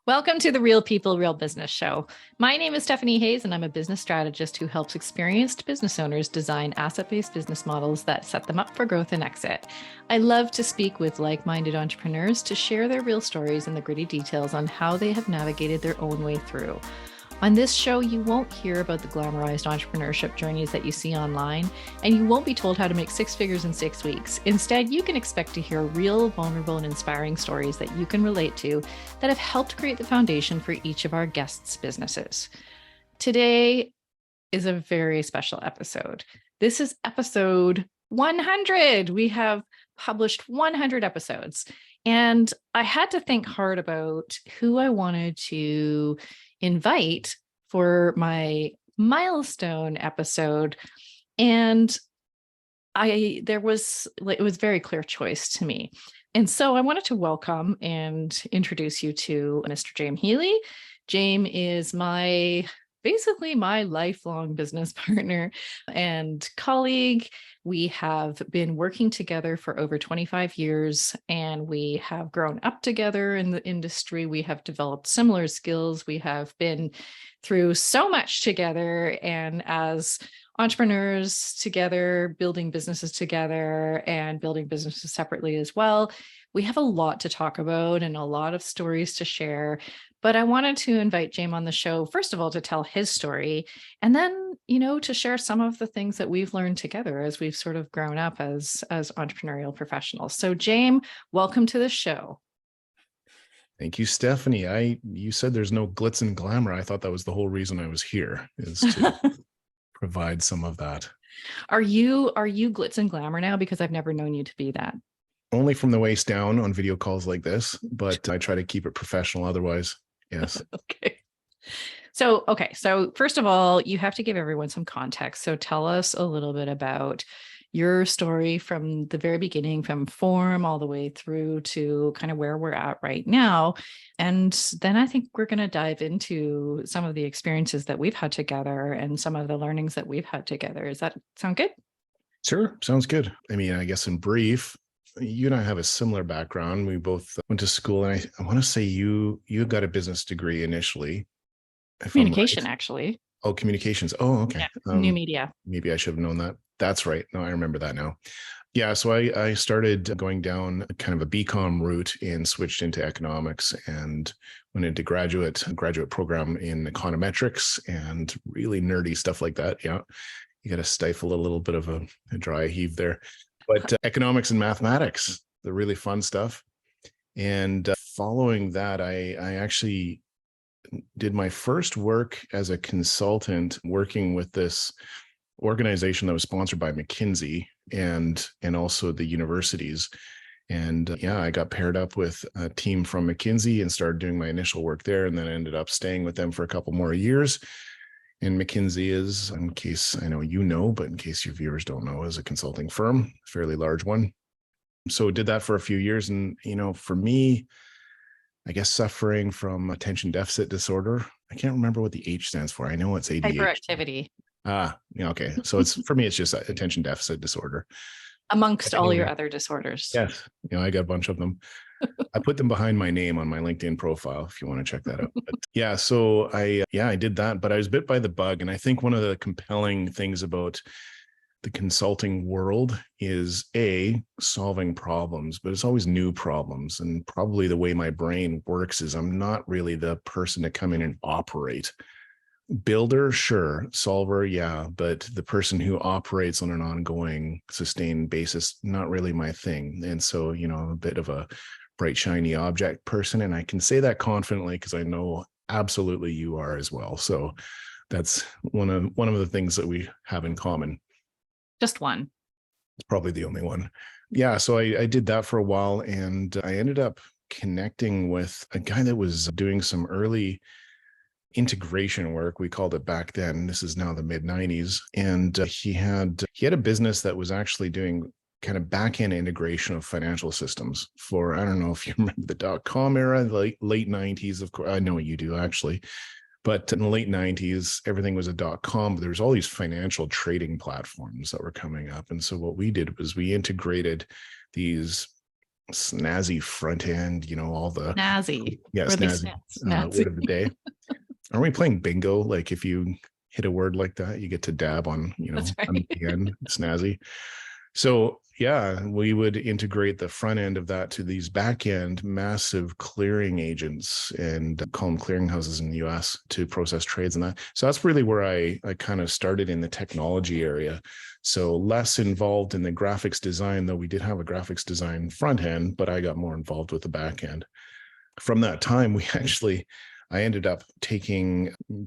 Welcome to the Real People, Real Business Show. My name is Stephanie Hayes, and I'm a business strategist who helps experienced business owners design asset-based business models that set them up for growth and exit. I love to speak with like-minded entrepreneurs to share their real stories and the gritty details on how they have navigated their own way through. On this show, you won't hear about the glamorized entrepreneurship journeys that you see online, and you won't be told how to make six figures in 6 weeks. Instead, you can expect to hear real, vulnerable, and inspiring stories that you can relate to that have helped create the foundation for each of our guests' businesses. Today is a very special episode. This is episode 100. We have published 100 episodes, and I had to think hard about who I wanted to invite for my milestone episode. And it was a very clear choice to me. And so I wanted to welcome and introduce you to Mr. Jame Healy. Jame is basically my lifelong business partner and colleague. We have been working together for over 25 years, and we have grown up together in the industry. We have developed similar skills. We have been through so much together, and as entrepreneurs together, building businesses together and building businesses separately as well. We have a lot to talk about and a lot of stories to share. But I wanted to invite Jame on the show, first of all, to tell his story, and then, to share some of the things that we've learned together as we've sort of grown up as entrepreneurial professionals. So Jame, welcome to the show. Thank you, Stephanie. You said there's no glitz and glamour. I thought that was the whole reason I was here, is to provide some of that. Are you glitz and glamour now? Because I've never known you to be that. Only from the waist down on video calls like this, but I try to keep it professional otherwise. Yes. Okay. So first of all, you have to give everyone some context. So tell us a little bit about your story from the very beginning, from form all the way through to kind of where we're at right now. And then I think we're going to dive into some of the experiences that we've had together and some of the learnings that we've had together. Does that sound good? Sure. Sounds good. I mean, I guess in brief, you and I have a similar background. We both went to school, and I want to say you got a business degree initially. Communication, actually. Oh, communications. Oh, okay. Yeah, new media. Maybe I should have known that. That's right. No, I remember that now. Yeah. So I started going down kind of a BCom route and switched into economics and went into graduate program in econometrics and really nerdy stuff like that. Yeah. You got to stifle a little bit of a dry heave there. But economics and mathematics, the really fun stuff. And following that, I actually did my first work as a consultant working with this organization that was sponsored by McKinsey and also the universities. And I got paired up with a team from McKinsey and started doing my initial work there, and then ended up staying with them for a couple more years. And McKinsey is, in case I know you know, but in case your viewers don't know, is a consulting firm, a fairly large one. So did that for a few years. And, for me, I guess suffering from attention deficit disorder. I can't remember what the H stands for. I know it's ADHD. Hyperactivity. Yeah, okay. So for me, it's just attention deficit disorder. Amongst all your other disorders. Yes. I got a bunch of them. I put them behind my name on my LinkedIn profile if you want to check that out. But yeah, so I did that, but I was bit by the bug. And I think one of the compelling things about the consulting world is solving problems, but it's always new problems. And probably the way my brain works is I'm not really the person to come in and operate. Builder, sure. Solver, yeah. But the person who operates on an ongoing, sustained basis, not really my thing. And so, a bit of a bright, shiny object person. And I can say that confidently because I know absolutely you are as well. So that's one of the things that we have in common. Just one. It's probably the only one. Yeah. So I did that for a while, and I ended up connecting with a guy that was doing some early integration work. We called it back then. This is now the mid 90s. And he had a business that was actually doing kind of back-end integration of financial systems for, I don't know if you remember the .com era, the late 90s. Of course, I know you do actually. But in the late 90s, everything was a .com, but there was all these financial trading platforms that were coming up. And so what we did was we integrated these snazzy front end, all the Snazzy. yes, Really snazzy snazzy. word of the day. Are we playing bingo? Like if you hit a word like that, you get to dab on, That's on right. the end, snazzy. So yeah, we would integrate the front end of that to these back end massive clearing agents and call them clearinghouses in the US to process trades and that. So that's really where I kind of started in the technology area. So less involved in the graphics design, though we did have a graphics design front end, but I got more involved with the back end. From that time, I ended up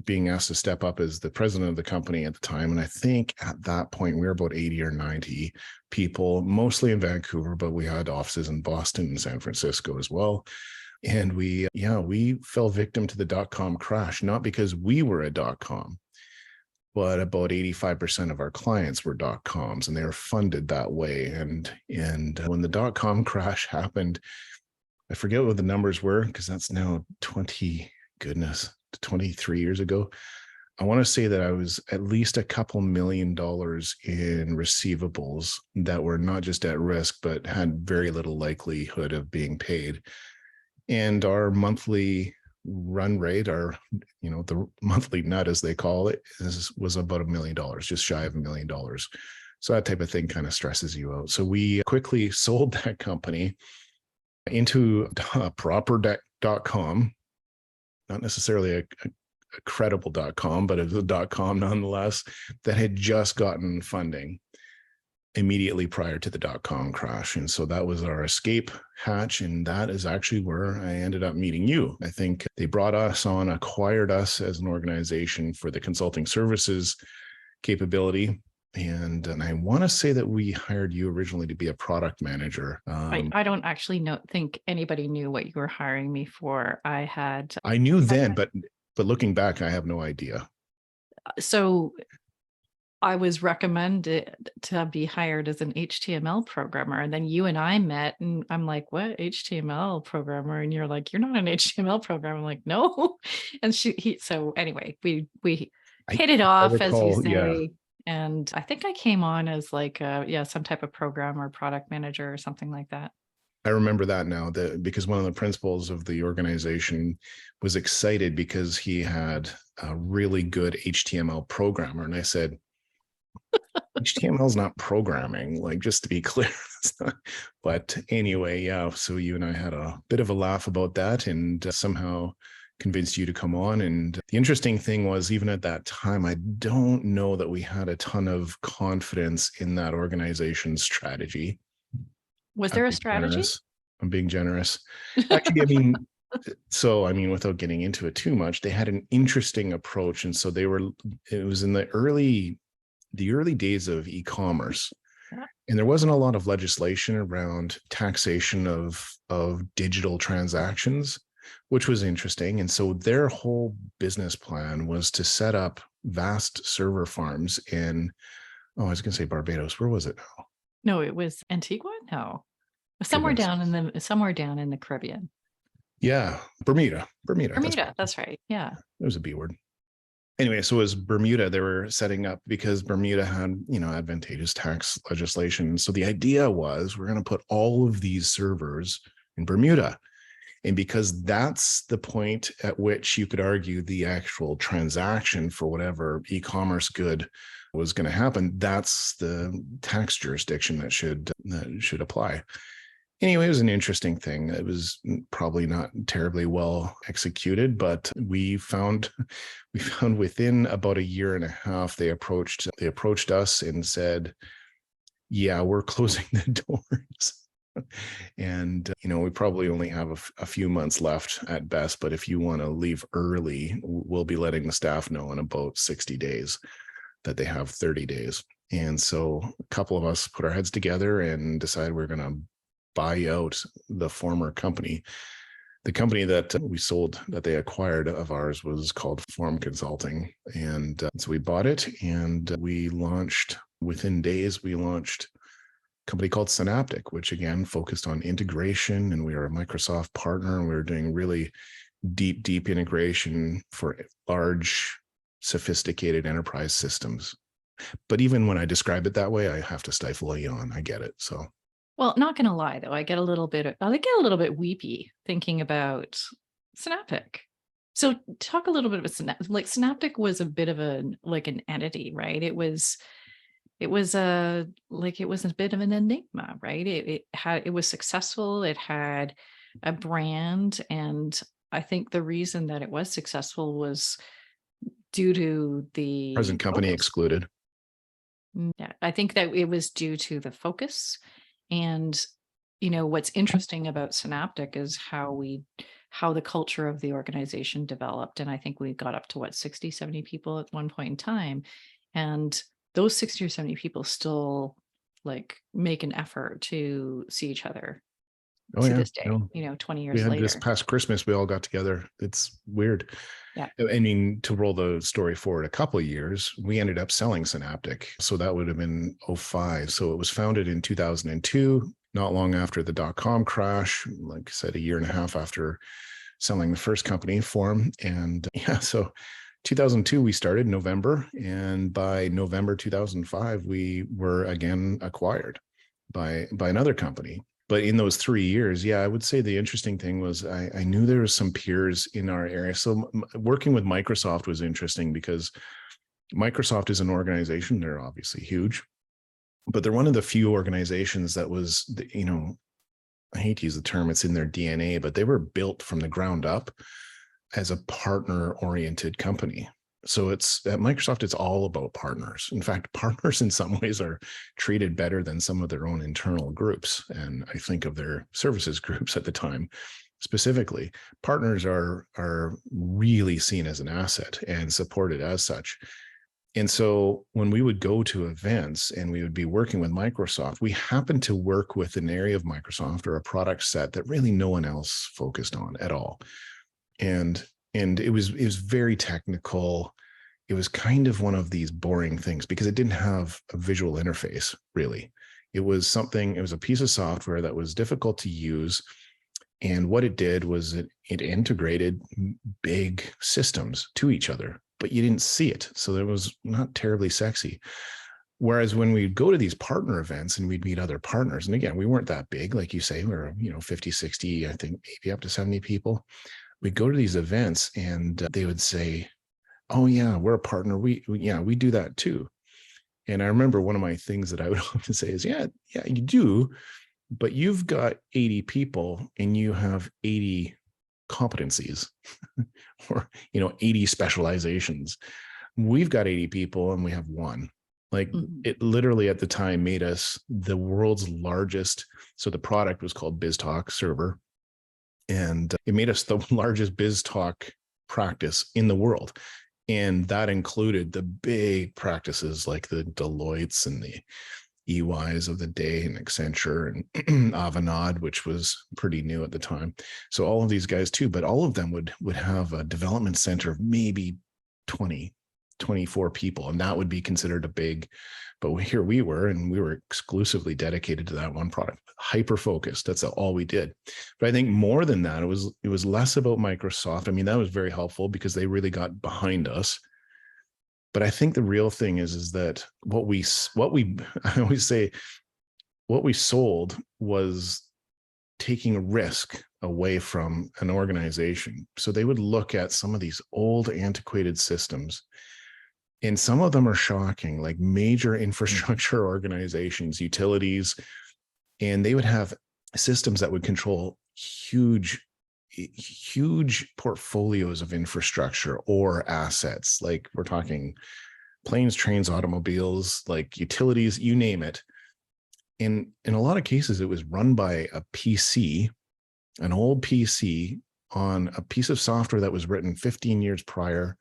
being asked to step up as the president of the company at the time. And I think at that point, we were about 80 or 90 people, mostly in Vancouver, but we had offices in Boston and San Francisco as well. And we fell victim to the dot-com crash, not because we were a dot-com, but about 85% of our clients were dot-coms and they were funded that way. And when the dot-com crash happened, I forget what the numbers were because that's now 23 years ago. I want to say that I was at least a couple $1 million in receivables that were not just at risk, but had very little likelihood of being paid. And our monthly run rate, the monthly nut, as they call it, was about $1 million, just shy of $1 million. So that type of thing kind of stresses you out. So we quickly sold that company into a proper .com, not necessarily a credible .com, but it was a .com nonetheless, that had just gotten funding immediately prior to the .com crash. And so that was our escape hatch. And that is actually where I ended up meeting you. I think they brought us on, acquired us as an organization for the consulting services capability. And I want to say that we hired you originally to be a product manager. I don't actually think anybody knew what you were hiring me for. I knew then, but looking back, I have no idea. So I was recommended to be hired as an HTML programmer. And then you and I met and I'm like, what, HTML programmer? And you're like, you're not an HTML programmer. I'm like, no. And so anyway, we hit it off, as you say. Yeah. And I think I came on as like, some type of program or product manager or something like that. I remember that now, because one of the principals of the organization was excited because he had a really good HTML programmer. And I said, HTML is not programming, like, just to be clear. But anyway, yeah. So you and I had a bit of a laugh about that and somehow convinced you to come on. And the interesting thing was, even at that time, I don't know that we had a ton of confidence in that organization's strategy. Was there a strategy? I'm being generous. Actually, without getting into it too much, they had an interesting approach. And so it was in the early days of e-commerce. Yeah. And there wasn't a lot of legislation around taxation of digital transactions, which was interesting. And so their whole business plan was to set up vast server farms in, I was going to say Barbados. Where was it now? No, it was Antigua. No, somewhere down in the Caribbean. Yeah, Bermuda. That's right. Yeah, it was a B word. Anyway, so it was Bermuda. They were setting up because Bermuda had, advantageous tax legislation. So the idea was, we're going to put all of these servers in Bermuda. And because that's the point at which you could argue the actual transaction for whatever e-commerce good was going to happen, that's the tax jurisdiction that should apply. Anyway, it was an interesting thing. It was probably not terribly well executed, but we found within about a year and a half, they approached us and said, yeah, we're closing the doors. And, we probably only have a few months left at best, but if you want to leave early, we'll be letting the staff know in about 60 days that they have 30 days. And so a couple of us put our heads together and decided we're going to buy out the former company. The company that we sold, that they acquired of ours, was called Form Consulting. And so we bought it and we launched, within days, company called Synaptic, which again focused on integration, and we are a Microsoft partner, and we were doing really deep integration for large, sophisticated enterprise systems. But even when I describe it that way, I have to stifle a yawn. I get it. So Well, not going to lie though, I get a little bit weepy thinking about Synaptic. So talk a little bit about Synaptic was a bit of an entity, right? It was a bit of an enigma, right? It was successful. It had a brand, and I think the reason that it was successful was due to the Present company focus. excluded. Yeah, I think that it was due to the focus. And what's interesting about Synaptic is how the culture of the organization developed. And I think we got up to what, 60, 70 people at one point in time. And those 60 or 70 people still like make an effort to see each other Oh to yeah, this day, no, 20 we years had this later. past Christmas, we all got together. It's weird. Yeah. I mean, to roll the story forward a couple of years, we ended up selling Synaptic. So that would have been '05. So it was founded in 2002, not long after the dot-com crash, like I said, a year and a half after selling the first company Form. And yeah, so 2002, we started November. And by November 2005, we were again acquired by another company. But in those 3 years, yeah, I would say the interesting thing was I knew there was some peers in our area. So working with Microsoft was interesting because Microsoft is an organization. They're obviously huge, but they're one of the few organizations that was, I hate to use the term, it's in their DNA, but they were built from the ground up as a partner-oriented company. So it's at Microsoft, it's all about partners. In fact, partners in some ways are treated better than some of their own internal groups. And I think of their services groups at the time specifically. Partners are really seen as an asset and supported as such. And so when we would go to events and we would be working with Microsoft, we happened to work with an area of Microsoft or a product set that really no one else focused on at all. And it was very technical. It was kind of one of these boring things because it didn't have a visual interface, really. It was a piece of software that was difficult to use. And what it did was it integrated big systems to each other, but you didn't see it. So it was not terribly sexy. Whereas when we'd go to these partner events and we'd meet other partners, and again, we weren't that big, like you say, we were, 50, 60, I think maybe up to 70 people. We'd go to these events and they would say, oh yeah, we're a partner. We do that too. And I remember one of my things that I would often say is, yeah, you do, but you've got 80 people and you have 80 competencies or, 80 specializations. We've got 80 people and we have one. Like it literally at the time made us the world's largest. So the product was called BizTalk server. And it made us the largest BizTalk practice in the world. And that included the big practices like the Deloittes and the EYs of the day and Accenture and Avanade, which was pretty new at the time. So all of these guys too, but all of them would have a development center of maybe 20, 24 people. And that would be considered a big, but here we were, and we were exclusively dedicated to that one product, hyper focused. That's all we did. But I think more than that, it was less about Microsoft. I mean, that was very helpful because they really got behind us. But I think the real thing is that what we I always say, what we sold was taking a risk away from an organization. So they would look at some of these old antiquated systems, and some of them are shocking, like major infrastructure organizations, utilities, and they would have systems that would control huge portfolios of infrastructure or assets. Like we're talking planes, trains, automobiles, like utilities, you name it. In a lot of cases, it was run by a PC, an old PC on a piece of software that was written 15 years prior.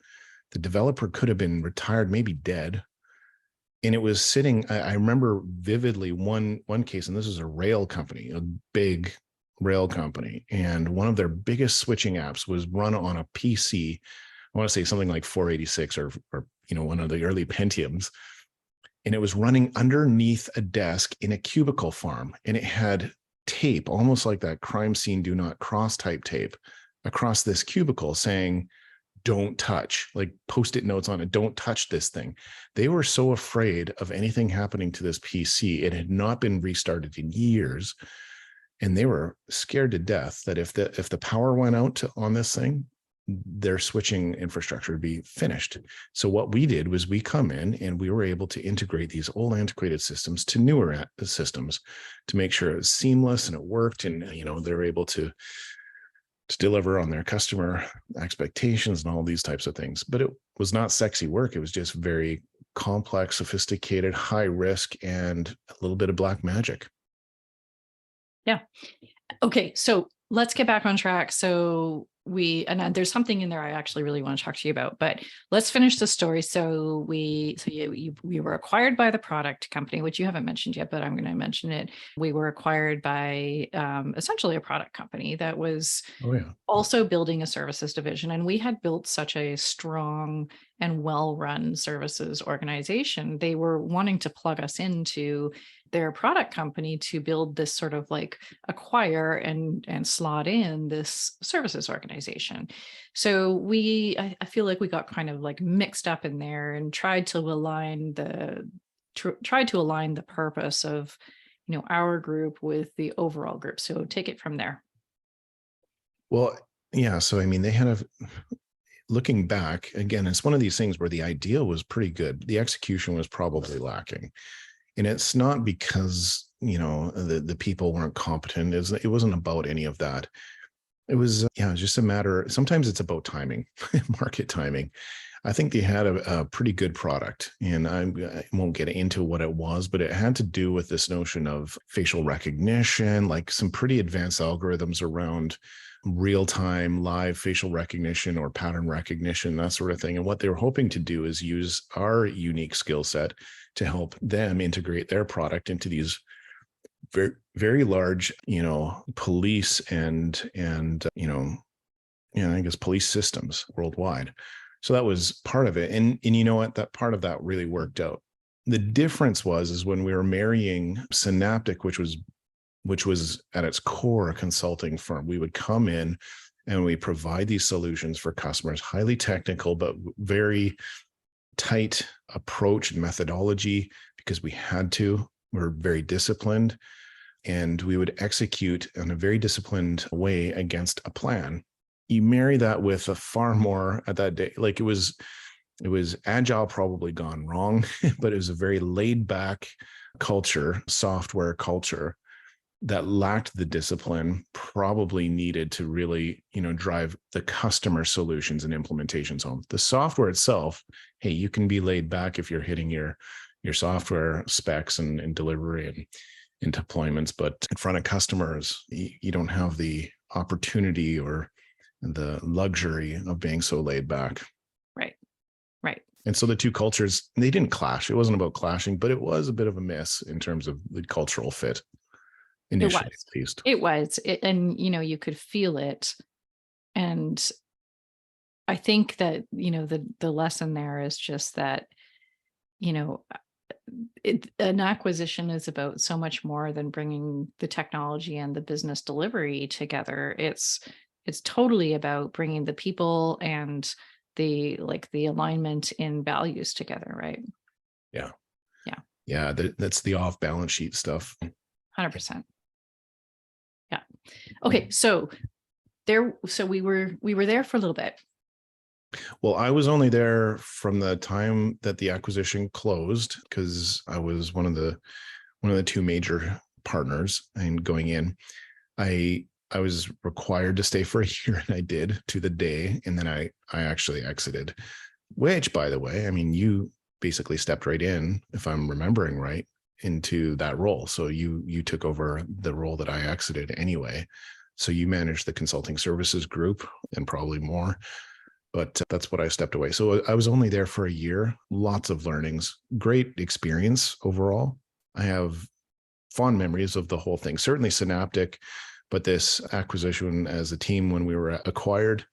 The developer could have been retired, maybe dead. And it was sitting, I remember vividly one case, and this is a rail company, a big rail company. And one of their biggest switching apps was run on a PC. I want to say something like 486 or one of the early Pentiums. And it was running underneath a desk in a cubicle farm. And it had tape, almost like that crime scene do not cross type tape, across this cubicle saying, don't touch, like Post-it notes on it, don't touch this thing. They were so afraid of anything happening to this PC. It had not been restarted in years. And they were scared to death that if the power went out on this thing, their switching infrastructure would be finished. So what we did was we come in and we were able to integrate these old antiquated systems to newer systems to make sure it was seamless and it worked. And, they were able to deliver on their customer expectations and all these types of things. But it was not sexy work. It was just very complex, sophisticated, high risk, and a little bit of black magic. Yeah. Okay. So let's get back on track. So there's something in there I actually really want to talk to you about, but let's finish the story. So we were acquired by the product company, which you haven't mentioned yet, but I'm going to mention it. We were acquired by essentially a product company that was also building a services division. And we had built such a strong and well-run services organization. They were wanting to plug us into their product company to build this sort of like acquire and slot in this services organization. So I feel like we got kind of like mixed up in there and tried to align the purpose of, our group with the overall group. So take it from there. Well, yeah. So, they had looking back again, it's one of these things where the idea was pretty good. The execution was probably lacking. And it's not because, the people weren't competent. It wasn't about any of that. It was, just a matter. Sometimes it's about timing, market timing. I think they had a pretty good product, and I won't get into what it was, but it had to do with this notion of facial recognition, like some pretty advanced algorithms around real-time live facial recognition or pattern recognition, that sort of thing. And what they were hoping to do is use our unique skill set to help them integrate their product into these very, very large, police and I guess police systems worldwide. So that was part of it. And you know what? That part of that really worked out. The difference is when we were marrying Synaptic, which was at its core a consulting firm. We would come in and we provide these solutions for customers, highly technical, but very tight approach and methodology because we had to. We're very disciplined, and we would execute in a very disciplined way against a plan. You marry that with a far more at that day, like it was agile, probably gone wrong, but it was a very laid back culture, software culture that lacked the discipline probably needed to really, drive the customer solutions and implementations home. The software itself, hey, you can be laid back if you're hitting your software specs and delivery and deployments, but in front of customers, you don't have the opportunity or the luxury of being so laid back. Right. And so the two cultures, they didn't clash. It wasn't about clashing, but it was a bit of a miss in terms of the cultural fit. Initially, at least. It was. And, you could feel it. And I think that, the lesson there is just that, an acquisition is about so much more than bringing the technology and the business delivery together. It's totally about bringing the people and the alignment in values together. Right. Yeah. That's the off balance sheet stuff. 100%. Yeah. Okay. So we were there for a little bit. Well, I was only there from the time that the acquisition closed because I was one of the two major partners, and going in, I was required to stay for a year, and I did to the day, and then I actually exited, which, by the way, you basically stepped right in, if I'm remembering right, into that role. So you took over the role that I exited anyway. So you managed the consulting services group and probably more, but that's what I stepped away. So I was only there for a year, lots of learnings, great experience overall. I have fond memories of the whole thing, certainly Synaptic, but this acquisition as a team when we were acquired,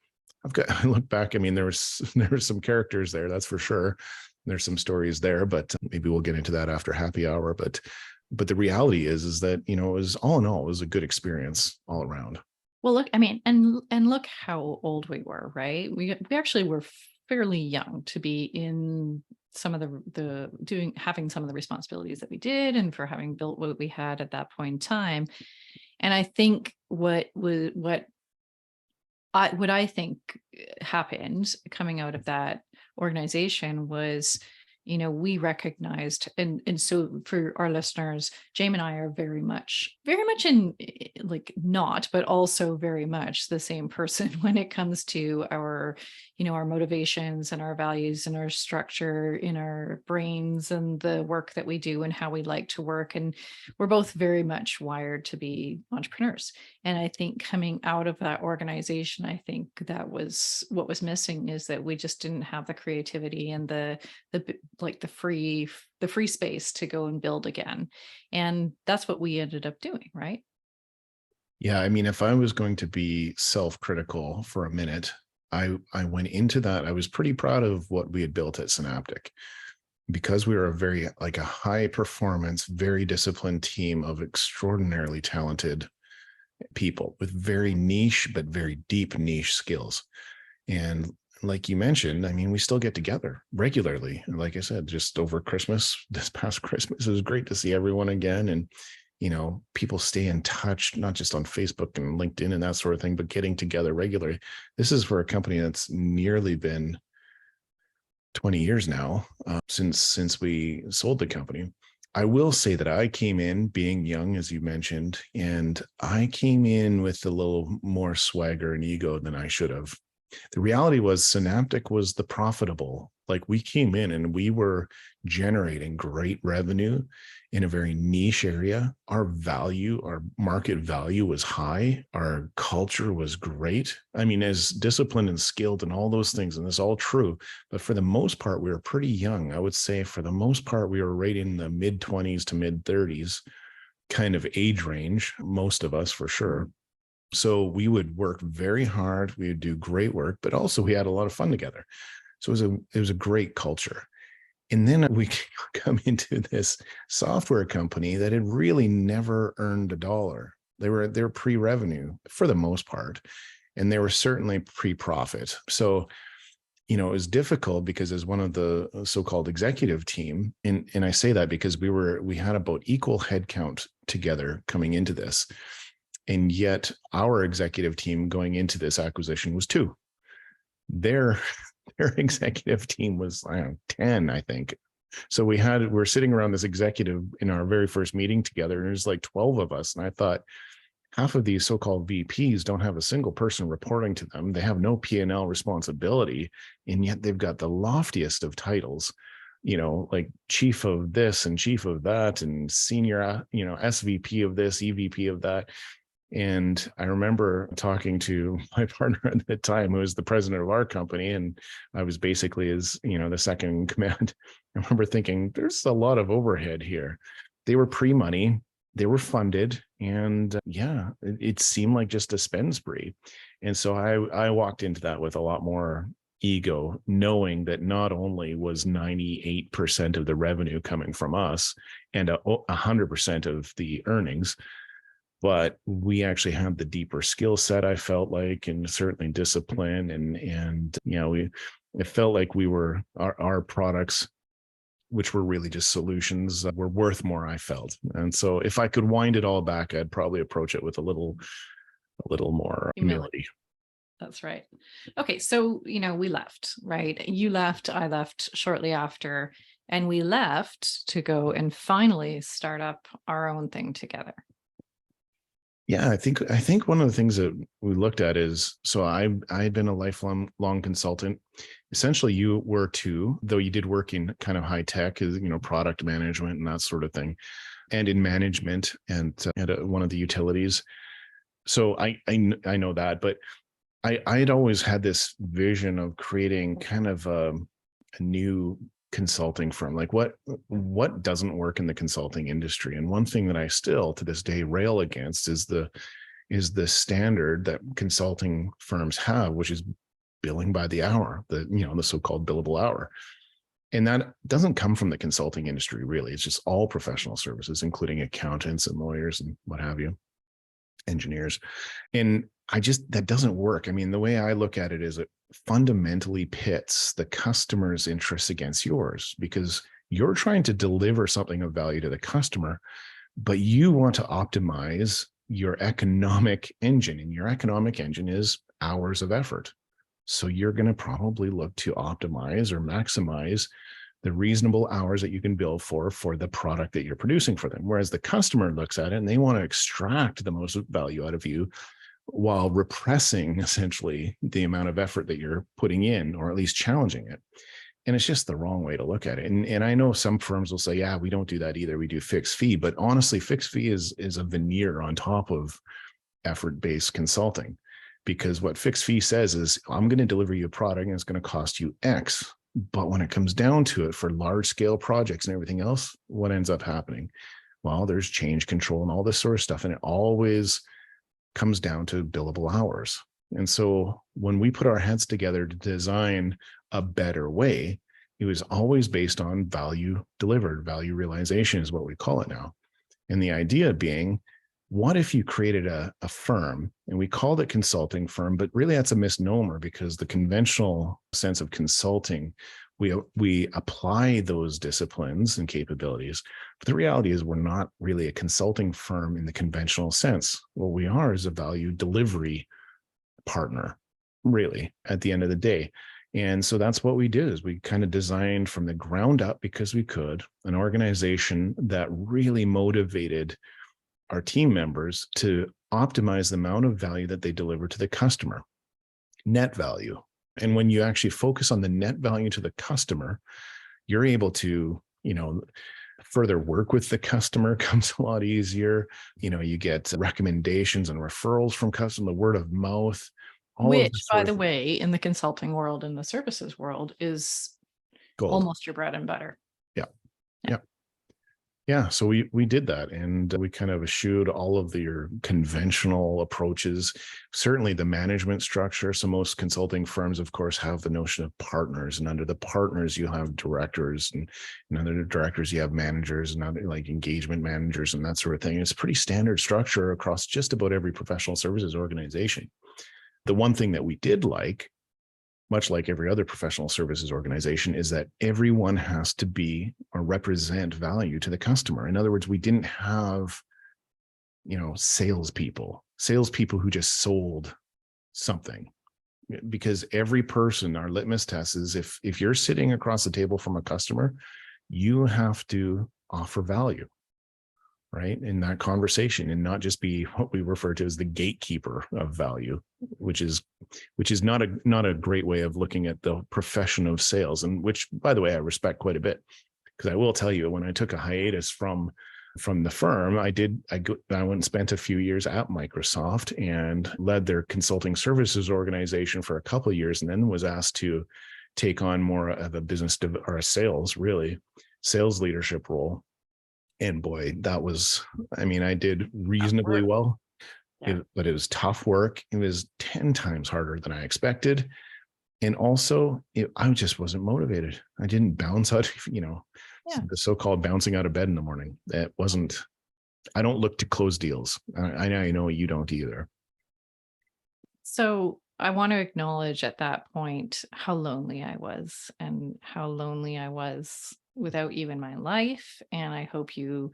I look back, there was some characters there, that's for sure. There's some stories there, but maybe we'll get into that after happy hour. But the reality is that, it was all in all, it was a good experience all around. Well, look, I mean, and look how old we were, right? We actually were fairly young to be in some of the doing having some of the responsibilities that we did, and for having built what we had at that point in time. And I think what I think happened coming out of that organization was, we recognized, and so for our listeners, Jame and I are very much in like not, but also very much the same person when it comes to our, our motivations and our values and our structure in our brains and the work that we do and how we like to work. And we're both very much wired to be entrepreneurs. And I think coming out of that organization, I think that was what was missing, is that we just didn't have the creativity and the free space to go and build again. And that's what we ended up doing, right? Yeah, I mean, if I was going to be self-critical for a minute, I went into that. I was pretty proud of what we had built at Synaptic, because we were a very like a high performance, very disciplined team of extraordinarily talented people with very niche but very deep niche skills. And like you mentioned, I mean, we still get together regularly. Like I said, just over Christmas, this past Christmas, it was great to see everyone again. And, people stay in touch, not just on Facebook and LinkedIn and that sort of thing, but getting together regularly. This is for a company that's nearly been 20 years now, since we sold the company. I will say that I came in being young, as you mentioned, and I came in with a little more swagger and ego than I should have. The reality was Synaptic was the profitable. Like, we came in and we were generating great revenue in a very niche area. Our market value was high. Our culture was great. I mean, as disciplined and skilled and all those things, and it's all true. But for the most part, we were pretty young. I would say for the most part, we were right in the mid 20s to mid 30s kind of age range, most of us for sure. So we would work very hard. We would do great work, but also we had a lot of fun together. So it was a great culture. And then we come into this software company that had really never earned a dollar. They were pre-revenue for the most part, and they were certainly pre-profit. So, it was difficult because as one of the so-called executive team, and I say that because we had about equal headcount together coming into this. And yet our executive team going into this acquisition was 2. Their executive team was 10, I think. So we're sitting around this executive in our very first meeting together, and there's like 12 of us. And I thought, half of these so-called VPs don't have a single person reporting to them. They have no P&L responsibility, and yet they've got the loftiest of titles, like chief of this and chief of that and senior, SVP of this, EVP of that. And I remember talking to my partner at the time, who was the president of our company, and I was basically the second in command. I remember thinking, there's a lot of overhead here. They were pre-money, they were funded, and it seemed like just a spend spree. And so I walked into that with a lot more ego, knowing that not only was 98% of the revenue coming from us and 100% of the earnings, but we actually had the deeper skill set, I felt like, and certainly discipline. And it felt like our products, which were really just solutions, were worth more, I felt. And so if I could wind it all back, I'd probably approach it with a little more humility. That's right. Okay. So, we left, right? You left, I left shortly after, and we left to go and finally start up our own thing together. Yeah, I think one of the things that we looked at is, so I had been a lifelong consultant. Essentially, you were too, though you did work in kind of high tech, as product management and that sort of thing, and in management and at one of the utilities. So I know that, but I had always had this vision of creating kind of a new consulting firm. Like what doesn't work in the consulting industry? And one thing that I still to this day rail against is the standard that consulting firms have, which is billing by the hour, the so-called billable hour. And that doesn't come from the consulting industry, really. It's just all professional services, including accountants and lawyers and what have you, engineers. And that doesn't work. I mean, the way I look at it is it fundamentally pits the customer's interests against yours, because you're trying to deliver something of value to the customer, but you want to optimize your economic engine, and your economic engine is hours of effort. So you're going to probably look to optimize or maximize the reasonable hours that you can bill for the product that you're producing for them. Whereas the customer looks at it and they want to extract the most value out of you while repressing essentially the amount of effort that you're putting in, or at least challenging it. And it's just the wrong way to look at it. And I know some firms will say, yeah, we don't do that either. We do fixed fee. But honestly, fixed fee is a veneer on top of effort-based consulting, because what fixed fee says is, I'm going to deliver you a product and it's going to cost you X. But when it comes down to it, for large scale projects and everything else, what ends up happening? Well, there's change control and all this sort of stuff. And it always comes down to billable hours. And so when we put our heads together to design a better way, it was always based on value delivered. Value realization is what we call it now. And the idea being, what if you created a firm, and we called it consulting firm, but really that's a misnomer, because the conventional sense of consulting, we apply those disciplines and capabilities. But the reality is, we're not really a consulting firm in the conventional sense. What we are is a value delivery partner, really, at the end of the day. And so that's what we did, is we kind of designed from the ground up, because we could, an organization that really motivated our team members to optimize the amount of value that they deliver to the customer, net value. And when you actually focus on the net value to the customer, you're able to, further work with the customer comes a lot easier. You get recommendations and referrals from customer, word of mouth, all of Which, this by sort the of way, in the consulting world and the services world is gold. almost your bread and butter. Yeah. Yeah. Yeah, so we did that, and we kind of eschewed all of your conventional approaches. Certainly the management structure. So most consulting firms, of course, have the notion of partners, and under the partners you have directors, and under the directors you have managers, and other like engagement managers and that sort of thing. It's a pretty standard structure across just about every professional services organization. The one thing that we did like, much like every other professional services organization, is that everyone has to be or represent value to the customer. In other words, we didn't have, salespeople who just sold something, because every person, our litmus test is, if you're sitting across the table from a customer, you have to offer value, right, in that conversation, and not just be what we refer to as the gatekeeper of value, which is not a great way of looking at the profession of sales, and which, by the way, I respect quite a bit. Because I will tell you, when I took a hiatus from the firm, I went and spent a few years at Microsoft and led their consulting services organization for a couple of years, and then was asked to take on more of a business or a sales leadership role. And boy, I did reasonably well, but it was tough work. It was 10 times harder than I expected. And also, I just wasn't motivated. I didn't bounce out, the so-called bouncing out of bed in the morning. I don't look to close deals. I know you don't either. So I want to acknowledge at that point how lonely I was, and how lonely I was without even my life. And I hope you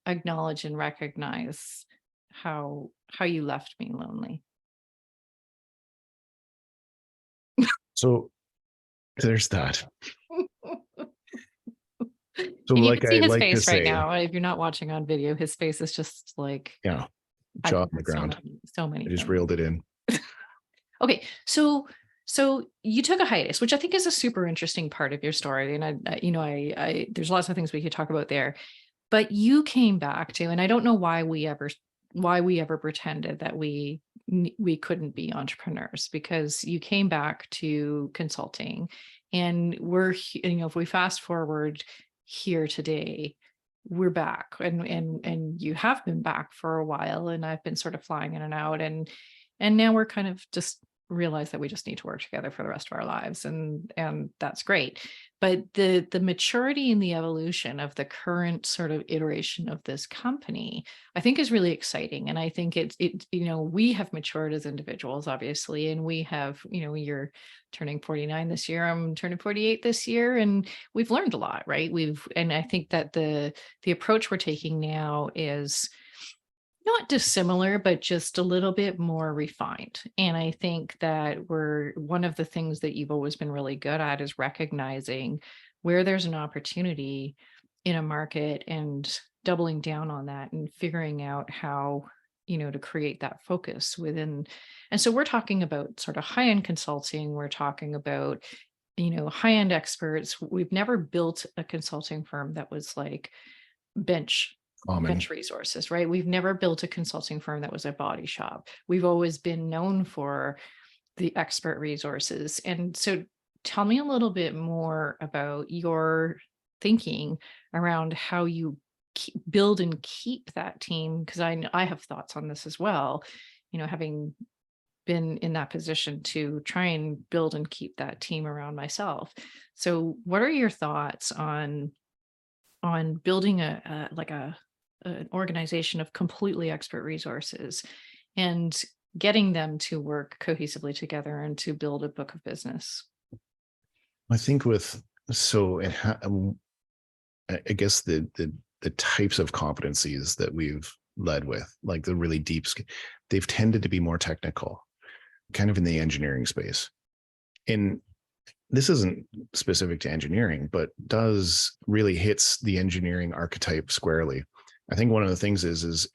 acknowledge and recognize how you left me lonely. So there's that. So And you like can see I his like to face right say, now. If you're not watching on video, his face is just like, yeah, jaw on the ground. So many I just things. reeled it in. Okay, so you took a hiatus, which I think is a super interesting part of your story, and I there's lots of things we could talk about there, but you came back to, and I don't know why we ever pretended that we couldn't be entrepreneurs, because you came back to consulting, and if we fast forward here today, we're back, and you have been back for a while, and I've been sort of flying in and out, and now we're kind of just realize that we just need to work together for the rest of our lives, and that's great. But the maturity and the evolution of the current sort of iteration of this company, I think, is really exciting. And I think we have matured as individuals, obviously, and we have, you're turning 49 this year, I'm turning 48 this year, and we've learned a lot, right? And I think that the approach we're taking now is not dissimilar, but just a little bit more refined. And I think that one of the things that you've always been really good at is recognizing where there's an opportunity in a market and doubling down on that and figuring out how, to create that focus within. And so we're talking about sort of high-end consulting. We're talking about, high-end experts. We've never built a consulting firm that was like bench resources, right? We've never built a consulting firm that was a body shop. We've always been known for the expert resources. And so tell me a little bit more about your thinking around how you build and keep that team, because I have thoughts on this as well, having been in that position to try and build and keep that team around myself. So what are your thoughts on building an organization of completely expert resources and getting them to work cohesively together and to build a book of business? I think I guess the types of competencies that we've led with, like the really deep, they've tended to be more technical, kind of in the engineering space. And this isn't specific to engineering, but really hits the engineering archetype squarely. I think one of the things is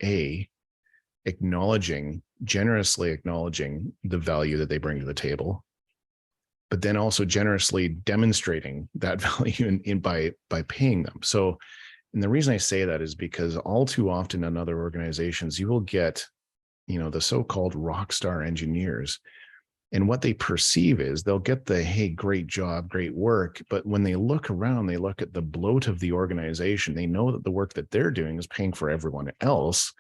generously acknowledging the value that they bring to the table, but then also generously demonstrating that value by paying them. So, and the reason I say that is because all too often in other organizations, you will get, the so-called rock star engineers. And what they perceive is they'll get the, hey, great job, great work. But when they look around, they look at the bloat of the organization. They know that the work that they're doing is paying for everyone else,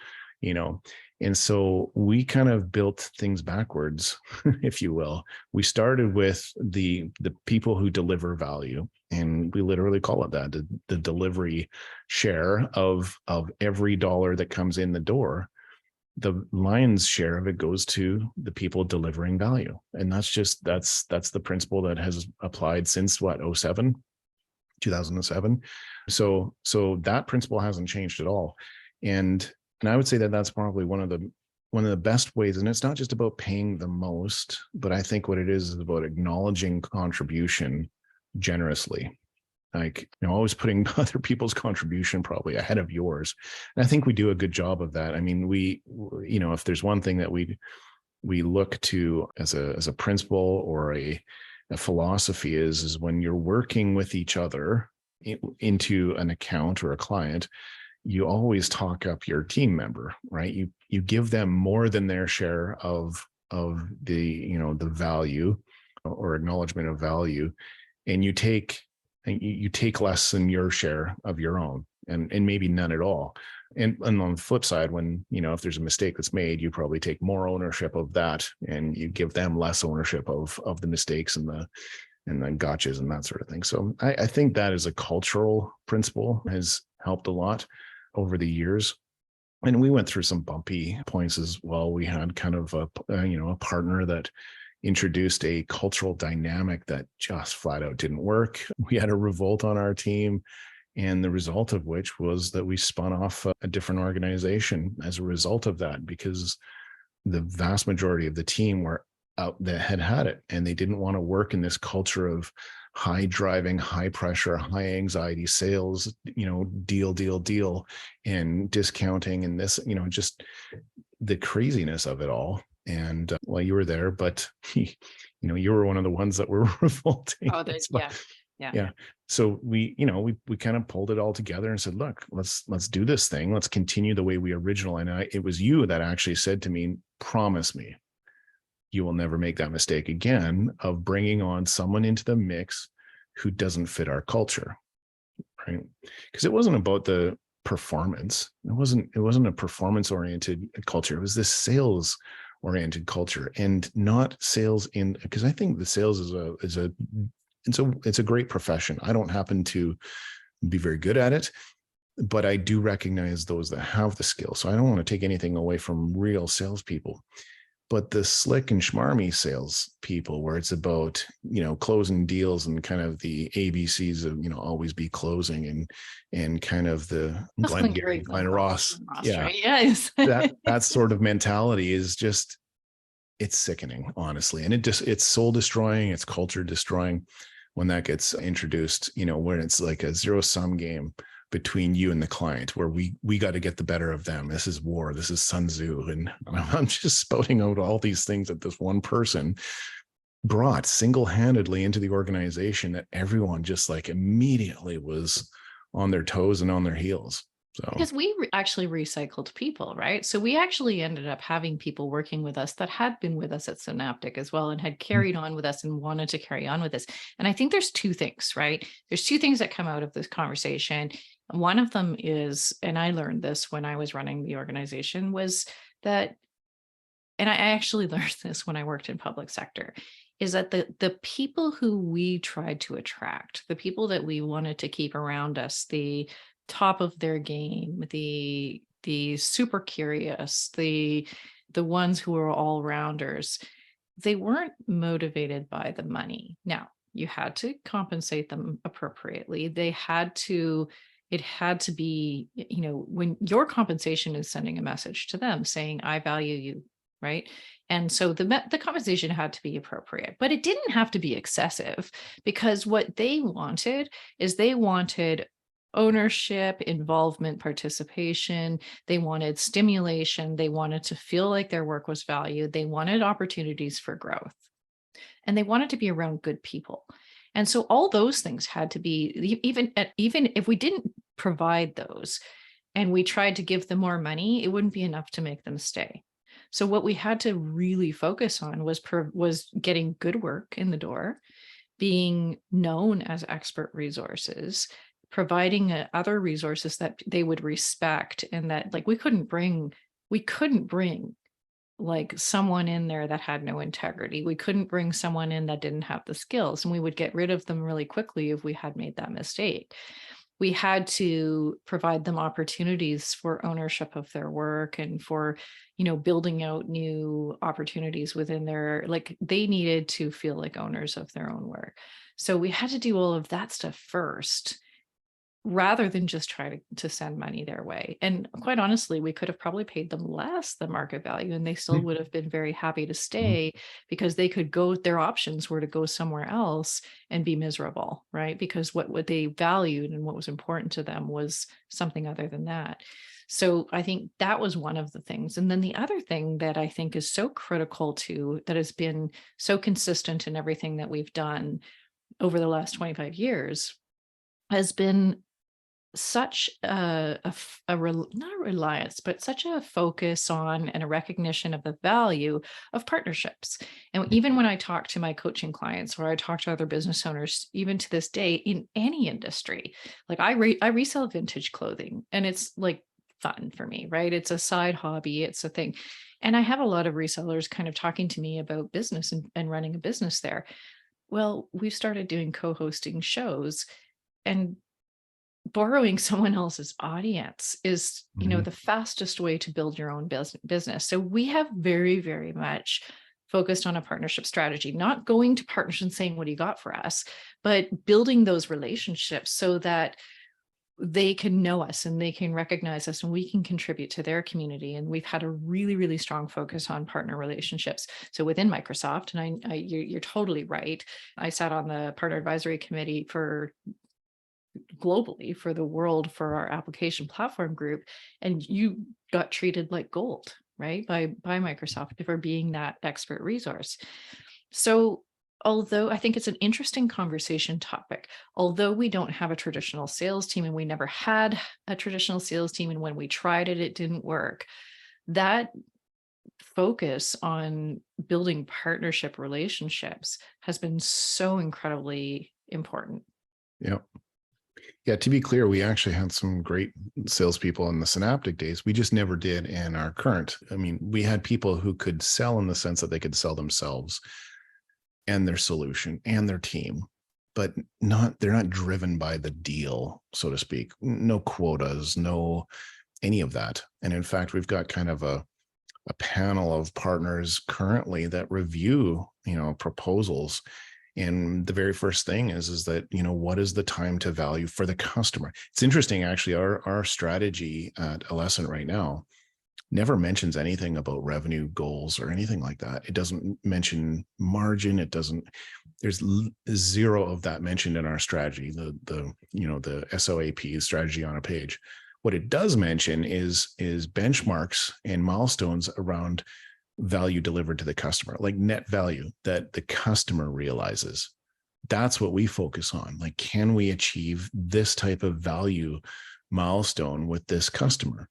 And so we kind of built things backwards, if you will. We started with the people who deliver value, and we literally call it that, the delivery share of every dollar that comes in the door. The lion's share of it goes to the people delivering value. And that's the principle that has applied since 2007. So that principle hasn't changed at all. And I would say that that's probably one of the best ways. And it's not just about paying the most, but I think what it is about acknowledging contribution generously. Like, always putting other people's contribution probably ahead of yours. And I think we do a good job of that. I mean, if there's one thing that we look to as a principle or a philosophy is when you're working with each other into an account or a client, you always talk up your team member, right? You give them more than their share of the, the value or acknowledgement of value, and you take less than your share of your own, and maybe none at all. And on the flip side, when, if there's a mistake that's made, you probably take more ownership of that, and you give them less ownership of the mistakes and the gotchas and that sort of thing. So I think that is a cultural principle, has helped a lot over the years. And we went through some bumpy points as well. We had kind of a partner that introduced a cultural dynamic that just flat out didn't work. We had a revolt on our team, and the result of which was that we spun off a different organization as a result of that, because the vast majority of the team were out that had it, and they didn't want to work in this culture of high driving, high pressure, high anxiety sales, deal, and discounting, and this, just the craziness of it all. And you were there, but you were one of the ones that were revolting. Oh, yeah. So we kind of pulled it all together and said, look, let's do this thing. Let's continue the way we originally. And it was you that actually said to me, promise me you will never make that mistake again of bringing on someone into the mix who doesn't fit our culture, right? Because it wasn't about the performance. It wasn't a performance oriented culture. It was this sales oriented culture, and not sales in, because I think the sales it's a great profession. I don't happen to be very good at it, but I do recognize those that have the skill. So I don't want to take anything away from real salespeople. But the slick and schmarmy sales people, where it's about, closing deals and kind of the ABCs of, always be closing, and kind of the Glenn Gary, Glenn Ross. Yeah. Right? Yes. that sort of mentality is just, it's sickening, honestly. And it's soul destroying, it's culture destroying when that gets introduced, when it's like a zero sum game between you and the client, where we got to get the better of them. This is war. This is Sun Tzu. And I'm just spouting out all these things that this one person brought single-handedly into the organization, that everyone just like immediately was on their toes and on their heels. So, because we actually recycled people, right? So we actually ended up having people working with us that had been with us at Synaptic as well, and had carried on with us and wanted to carry on with us. And I think there's two things, right? There's two things that come out of this conversation. One of them is, and I learned this when I was running the organization, was that, and I actually learned this when I worked in public sector, is that the people who we tried to attract, the people that we wanted to keep around us, the top of their game, the super curious, the ones who were all rounders, they weren't motivated by the money. Now, you had to compensate them appropriately. It had to be, when your compensation is sending a message to them saying, I value you, right? And so the compensation had to be appropriate, but it didn't have to be excessive, because what they wanted is they wanted ownership, involvement, participation. They wanted stimulation. They wanted to feel like their work was valued. They wanted opportunities for growth, and they wanted to be around good people. And so all those things had to be, even if we didn't provide those and we tried to give them more money, it wouldn't be enough to make them stay. So what we had to really focus on was getting good work in the door, being known as expert resources, providing other resources that they would respect, and that, like, we couldn't bring like someone in there that had no integrity. We couldn't bring someone in that didn't have the skills, and we would get rid of them really quickly if we had made that mistake. We had to provide them opportunities for ownership of their work, and for, building out new opportunities within their, like, they needed to feel like owners of their own work. So we had to do all of that stuff first, rather than just try to send money their way. And quite honestly, we could have probably paid them less than market value, and they still would have been very happy to stay, because they could go, their options were to go somewhere else and be miserable, right? Because what they valued and what was important to them was something other than that. So I think that was one of the things. And then the other thing that I think is so critical too, that has been so consistent in everything that we've done over the last 25 years, has been such not a reliance, but such a focus on and a recognition of the value of partnerships. And even when I talk to my coaching clients, or I talk to other business owners, even to this day, in any industry, like I resell vintage clothing, and it's like fun for me, right? It's a side hobby, it's a thing. And I have a lot of resellers kind of talking to me about business and running a business there. Well, we've started doing co-hosting shows, and borrowing someone else's audience is, the fastest way to build your own business. So we have very, very much focused on a partnership strategy, not going to partners and saying, what do you got for us, but building those relationships so that they can know us and they can recognize us and we can contribute to their community. And we've had a really, really strong focus on partner relationships. So within Microsoft, and you're totally right, I sat on the partner advisory committee for globally for the world for our application platform group, and you got treated like gold, right, by Microsoft for being that expert resource. So although I think it's an interesting conversation topic, although we don't have a traditional sales team, and we never had a traditional sales team, and when we tried it, it didn't work, that focus on building partnership relationships has been so incredibly important. Yeah. Yeah, to be clear, we actually had some great salespeople in the Synaptic days. We just never did in our current. I mean, we had people who could sell in the sense that they could sell themselves and their solution and their team, but they're not driven by the deal, so to speak. No quotas, no any of that. And in fact, we've got kind of a panel of partners currently that review, proposals. And the very first thing is that, what is the time to value for the customer? It's interesting, actually, our strategy at Alessent right now never mentions anything about revenue goals or anything like that. It doesn't mention margin. There's zero of that mentioned in our strategy, the SOAP strategy on a page. What it does mention is benchmarks and milestones around value delivered to the customer, like net value that the customer realizes. That's what we focus on. Like, can we achieve this type of value milestone with this customer?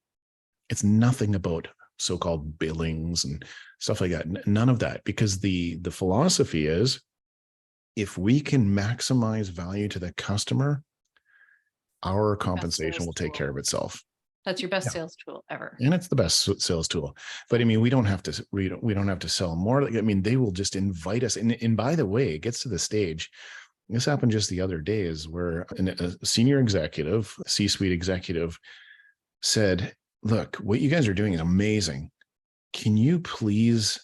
It's nothing about so-called billings and stuff like that. None of that, because the philosophy is, if we can maximize value to the customer, our compensation will take care of itself. That's your best sales tool ever. And it's the best sales tool. But I mean, we don't have to sell more. I mean, they will just invite us. And by the way, it gets to the stage. This happened just the other day, is where a senior executive, C-suite executive, said, look, what you guys are doing is amazing. Can you please,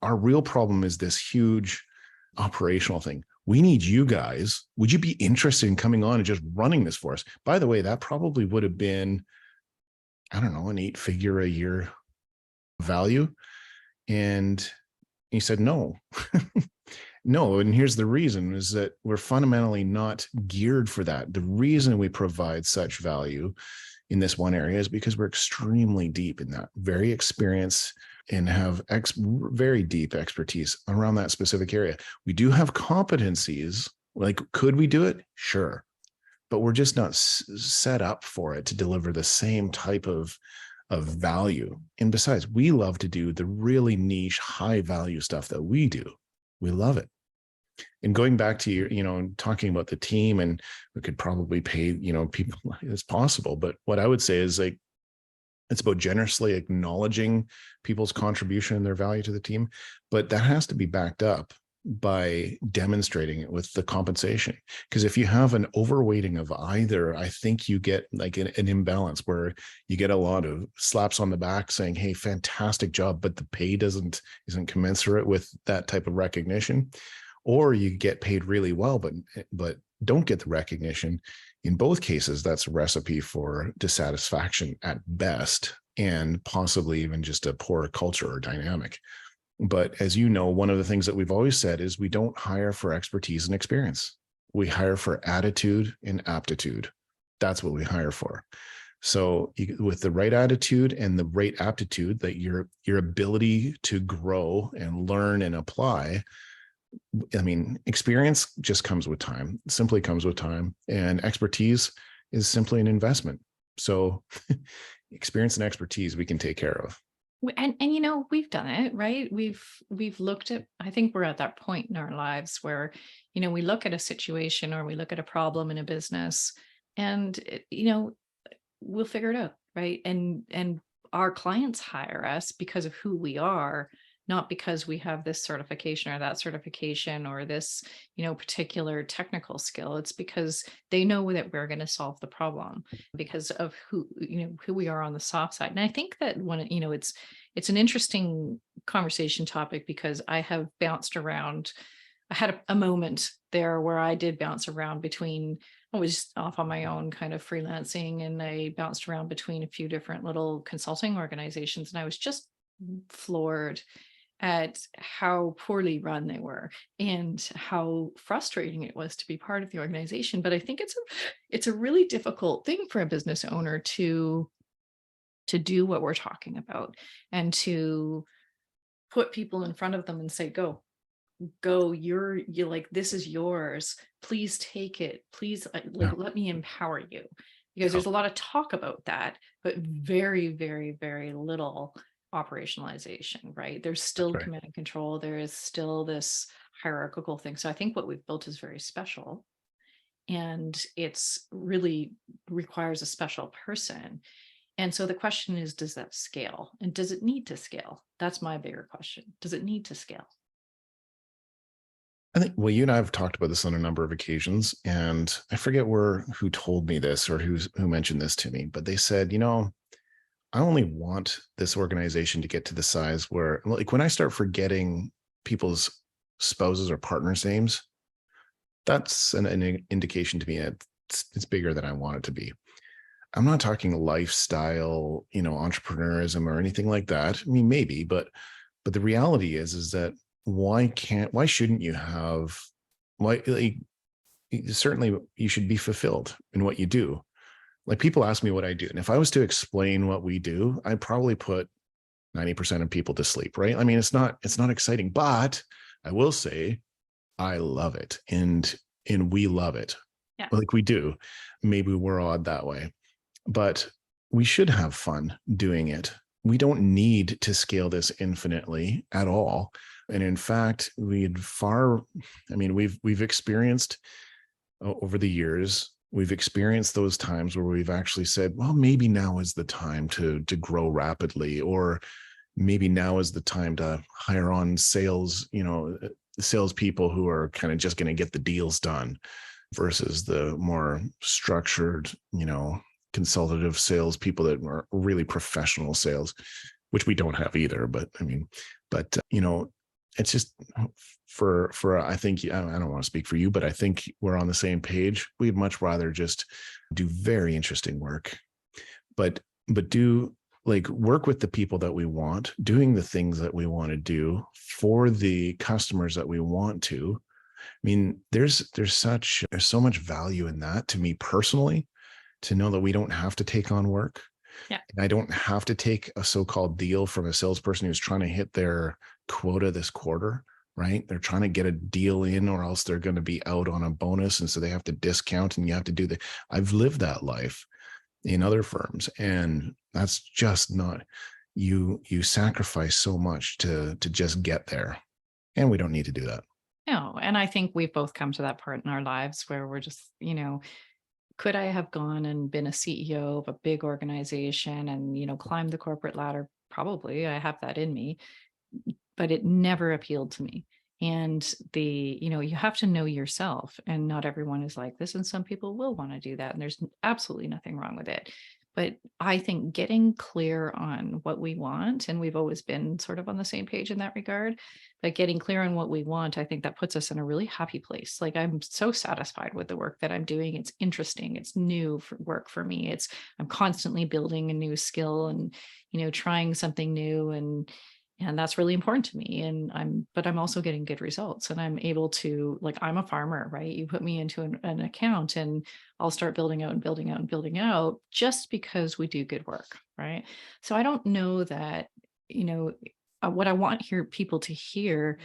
our real problem is this huge operational thing. We need you guys. Would you be interested in coming on and just running this for us? By the way, that probably would have been, I don't know, an 8-figure a year value. And he said, no, no. And here's the reason, is that we're fundamentally not geared for that. The reason we provide such value in this one area is because we're extremely deep in that, very experienced, and have very deep expertise around that specific area. We do have competencies. Like, could we do it? Sure. But we're just not set up for it to deliver the same type of value. And besides, we love to do the really niche, high value stuff that we do. We love it. And going back to your, talking about the team, and we could probably pay, people as possible. But what I would say is, like, it's about generously acknowledging people's contribution and their value to the team, but that has to be backed up by demonstrating it with the compensation. Because if you have an overweighting of either, I think you get like an imbalance where you get a lot of slaps on the back saying, hey, fantastic job, but the pay isn't commensurate with that type of recognition. Or you get paid really well, but don't get the recognition. In both cases, that's a recipe for dissatisfaction at best, and possibly even just a poor culture or dynamic. But as you know, one of the things that we've always said is we don't hire for expertise and experience. We hire for attitude and aptitude. That's what we hire for. So with the right attitude and the right aptitude, that your ability to grow and learn and apply, I mean, experience just comes with time, simply comes with time, and expertise is simply an investment. So experience and expertise we can take care of. And we've done it, right? We've looked at, I think we're at that point in our lives where, we look at a situation or we look at a problem in a business, and, we'll figure it out, right? And our clients hire us because of who we are, not because we have this certification or that certification or this, particular technical skill. It's because they know that we're going to solve the problem because of who we are on the soft side. And I think that when, it's an interesting conversation topic, because I have bounced around. I had a moment there where I did bounce around between, I was off on my own kind of freelancing, and I bounced around between a few different little consulting organizations, and I was just floored at how poorly run they were and how frustrating it was to be part of the organization. But I think it's a really difficult thing for a business owner to do what we're talking about, and to put people in front of them and say, go, you're like, this is yours, please take it, please, let me empower you. Because there's a lot of talk about that, but very, very, very little operationalization, right? There's still command and control. There is still this hierarchical thing. So I think what we've built is very special. and it's really requires a special person. And so the question is, does that scale? And does it need to scale? That's my bigger question. Does it need to scale? I think, well, you and I have talked about this on a number of occasions, and I forget who told me this or who mentioned this to me, but they said, I only want this organization to get to the size where, like, when I start forgetting people's spouses or partners' names, that's an indication to me it's bigger than I want it to be. I'm not talking lifestyle, entrepreneurism or anything like that. I mean, maybe, but the reality is that why shouldn't you have, like, certainly you should be fulfilled in what you do. Like, people ask me what I do, and if I was to explain what we do, I'd probably put 90% of people to sleep, right? I mean, it's not exciting, but I will say I love it, and we love it. Yeah. Like, we do. Maybe we're odd that way, but we should have fun doing it. We don't need to scale this infinitely at all. And in fact, we've experienced over the years, we've experienced those times where we've actually said, well, maybe now is the time to grow rapidly, or maybe now is the time to hire on salespeople who are kind of just going to get the deals done versus the more structured, consultative salespeople that are really professional sales, which we don't have either. But it's just for I think, I don't want to speak for you, but I think we're on the same page. We'd much rather just do very interesting work, but do, like, work with the people that we want, doing the things that we want to do for the customers that we want to. I mean, there's so much value in that to me personally, to know that we don't have to take on work. Yeah. And I don't have to take a so-called deal from a salesperson who's trying to hit their quota this quarter, right? They're trying to get a deal in, or else they're going to be out on a bonus. And so they have to discount, and you have to do the, I've lived that life in other firms, and that's just not, you sacrifice so much to just get there. And we don't need to do that. No. And I think we've both come to that part in our lives where we're just, could I have gone and been a CEO of a big organization and, climbed the corporate ladder? Probably. I have that in me, but it never appealed to me. And you have to know yourself, and not everyone is like this. And some people will want to do that. And there's absolutely nothing wrong with it. But I think getting clear on what we want, and we've always been sort of on the same page in that regard, but getting clear on what we want, I think that puts us in a really happy place. Like, I'm so satisfied with the work that I'm doing. It's interesting. It's new work for me. I'm constantly building a new skill and, trying something new. And that's really important to me. But I'm also getting good results, and I'm able to, like, I'm a farmer, right? You put me into an account and I'll start building out and building out and building out just because we do good work. Right. So I don't know that, what I want people to hear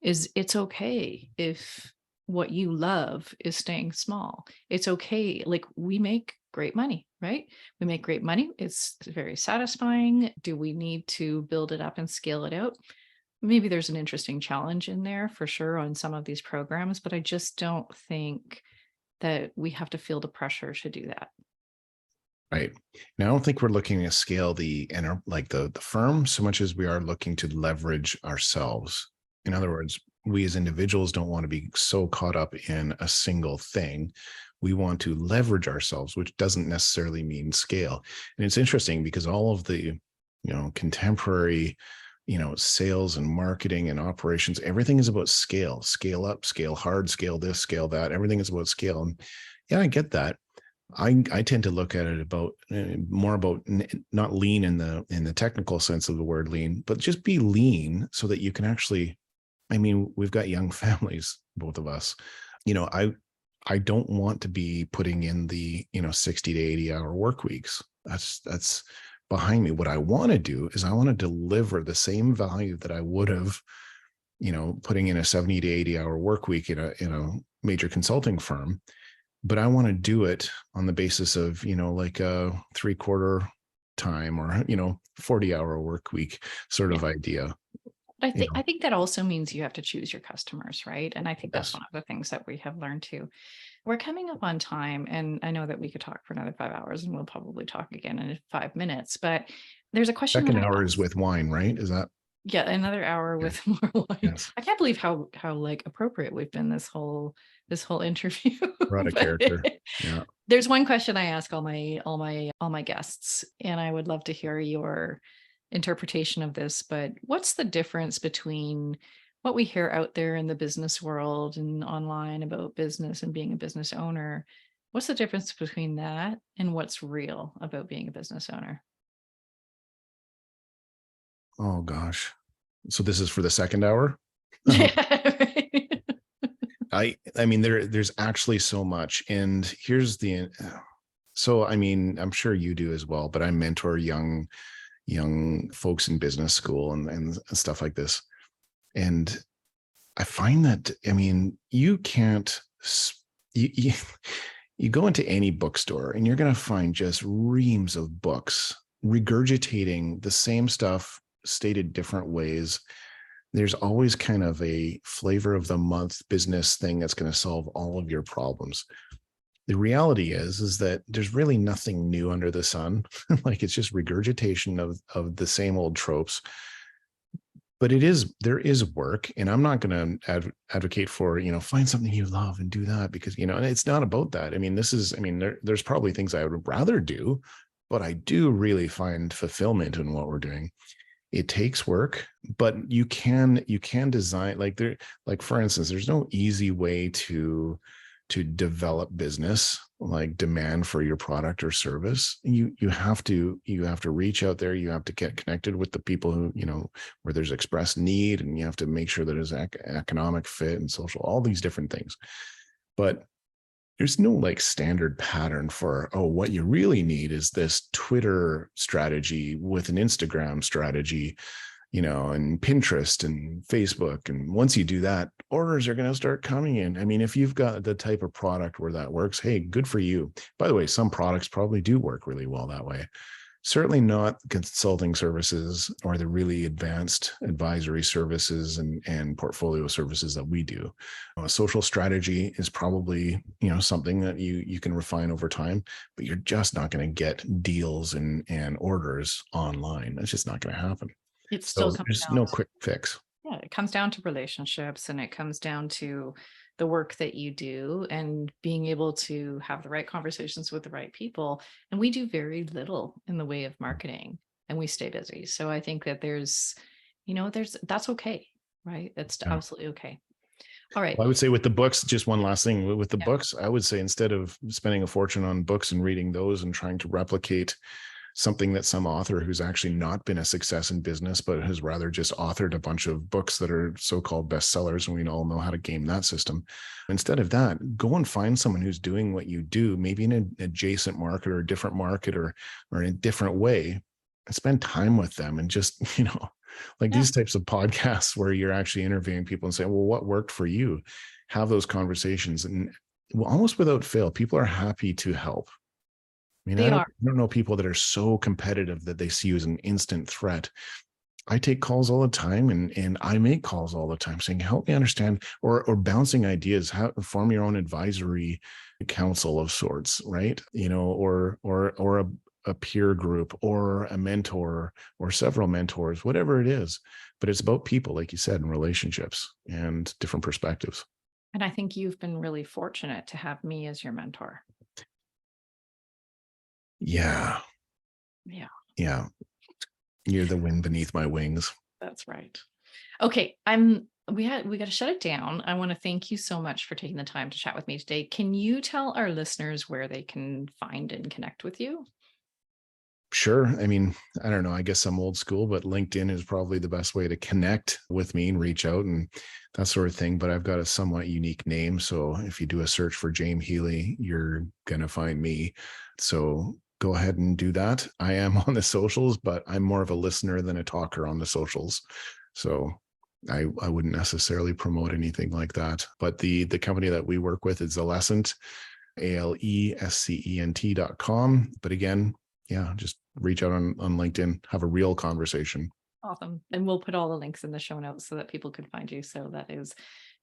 is it's okay if what you love is staying small. It's okay. Like, we make great money, right? We make great money. It's very satisfying. Do we need to build it up and scale it out? Maybe there's an interesting challenge in there for sure on some of these programs, but I just don't think that we have to feel the pressure to do that. Right. Now, I don't think we're looking to scale the firm so much as we are looking to leverage ourselves. In other words, we as individuals don't want to be so caught up in a single thing. We want to leverage ourselves, which doesn't necessarily mean scale. And it's interesting because all of the, contemporary, sales and marketing and operations, everything is about scale up, scale hard, scale this, scale that. Everything is about scale. And yeah, I get that. I tend to look at it about more about not lean in the technical sense of the word lean, but just be lean so that you can actually, we've got young families, both of us. I don't want to be putting in the 60 to 80 hour work weeks. That's behind me. What I want to do is I want to deliver the same value that I would have, putting in a 70 to 80 hour work week in a major consulting firm. But I want to do it on the basis of, like a 3/4 time or, 40 hour work week sort of idea. But you know. I think that also means you have to choose your customers, right? And I think that's Yes. one of the things that we have learned too. We're coming up on time, and I know that we could talk for another 5 hours, and we'll probably talk again in 5 minutes. But there's a question that Second I hour is asked. with wine, right? Is that? Yeah, another hour Yeah. with more wine. Yes. I can't believe how like appropriate we've been this whole interview. We're out of But character. Yeah. there's one question I ask all my guests, and I would love to hear your interpretation of this. But what's the difference between what we hear out there in the business world and online about business and being a business owner? What's the difference between that and what's real about being a business owner? Oh gosh. So this is for the second hour. Yeah, right. I mean there's actually so much, and here's the so I mean I'm sure you do as well, but I mentor young folks in business school and stuff like this, and I find that I mean you can't you you go into any bookstore and you're going to find just reams of books regurgitating the same stuff stated different ways. There's always kind of a flavor of the month business thing that's going to solve all of your problems. The reality is that there's really nothing new under the sun. Like it's just regurgitation of the same old tropes. But there is work, and I'm not going to advocate for, find something you love and do that, because, and it's not about that. I mean, there's probably things I would rather do, but I do really find fulfillment in what we're doing. It takes work, but you can design, like for instance, there's no easy way to develop business, like demand for your product or service. You have to reach out there. You have to get connected with the people who, where there's expressed need, and you have to make sure that there's economic fit and social, all these different things. But there's no like standard pattern for, oh, what you really need is this Twitter strategy with an Instagram strategy, and Pinterest and Facebook. And once you do that, orders are going to start coming in. I mean, if you've got the type of product where that works, hey, good for you. By the way, some products probably do work really well that way. Certainly not consulting services or the really advanced advisory services and portfolio services that we do. A social strategy is probably, something that you can refine over time, but you're just not going to get deals and orders online. That's just not going to happen. It still So comes there's down no to, quick fix. yeah, it comes down to relationships, and it comes down to the work that you do and being able to have the right conversations with the right people. And we do very little in the way of marketing, and we stay busy. So I think that that's okay, right? That's Yeah. absolutely okay. All right. Well, I would say with the books, just one last thing with the Yeah. books, I would say instead of spending a fortune on books and reading those and trying to replicate something that some author who's actually not been a success in business, but has rather just authored a bunch of books that are so-called bestsellers, and we all know how to game that system. Instead of that, go and find someone who's doing what you do, maybe in an adjacent market or a different market or in a different way, and spend time with them. And just, like Yeah. these types of podcasts where you're actually interviewing people and saying, well, what worked for you? Have those conversations. And almost without fail, people are happy to help. I mean, They I are. don't know people that are so competitive that they see you as an instant threat. I take calls all the time, and I make calls all the time saying, help me understand, or bouncing ideas, how form your own advisory council of sorts, right? Or a peer group or a mentor or several mentors, whatever it is. But it's about people, like you said, and relationships and different perspectives. And I think you've been really fortunate to have me as your mentor. Yeah. Yeah, Yeah. You're the wind beneath my wings. that's right. Okay, we got to shut it down. I want to thank you so much for taking the time to chat with me today. Can you tell our listeners where they can find and connect with you? Sure. I mean, I don't know. I guess I'm old school, but LinkedIn is probably the best way to connect with me and reach out and that sort of thing. But I've got a somewhat unique name. So if you do a search for Jame Healy, you're going to find me. So go ahead and do that. I am on the socials, but I'm more of a listener than a talker on the socials. So I wouldn't necessarily promote anything like that. But the company that we work with is Alescent, ALESCENT.com. But again, yeah, just reach out on LinkedIn, have a real conversation. Awesome. And we'll put all the links in the show notes so that people can find you. So that is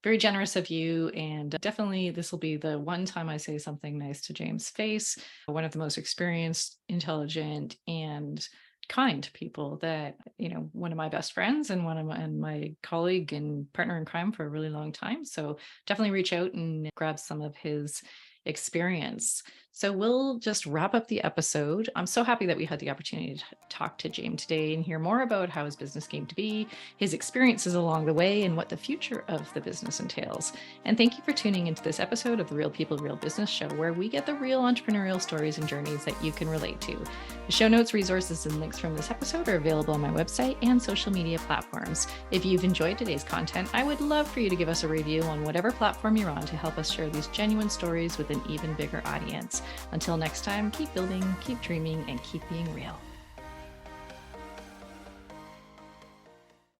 very generous of you. And definitely, this will be the one time I say something nice to James' face, one of the most experienced, intelligent, and kind people that, one of my best friends and and my colleague and partner in crime for a really long time. So definitely reach out and grab some of his experience. So we'll just wrap up the episode. I'm so happy that we had the opportunity to talk to Jame today and hear more about how his business came to be, his experiences along the way, and what the future of the business entails. And thank you for tuning into this episode of the Real People, Real Business Show, where we get the real entrepreneurial stories and journeys that you can relate to. The show notes, resources, and links from this episode are available on my website and social media platforms. If you've enjoyed today's content, I would love for you to give us a review on whatever platform you're on to help us share these genuine stories with an even bigger audience. Until next time, keep building, keep dreaming, and keep being real.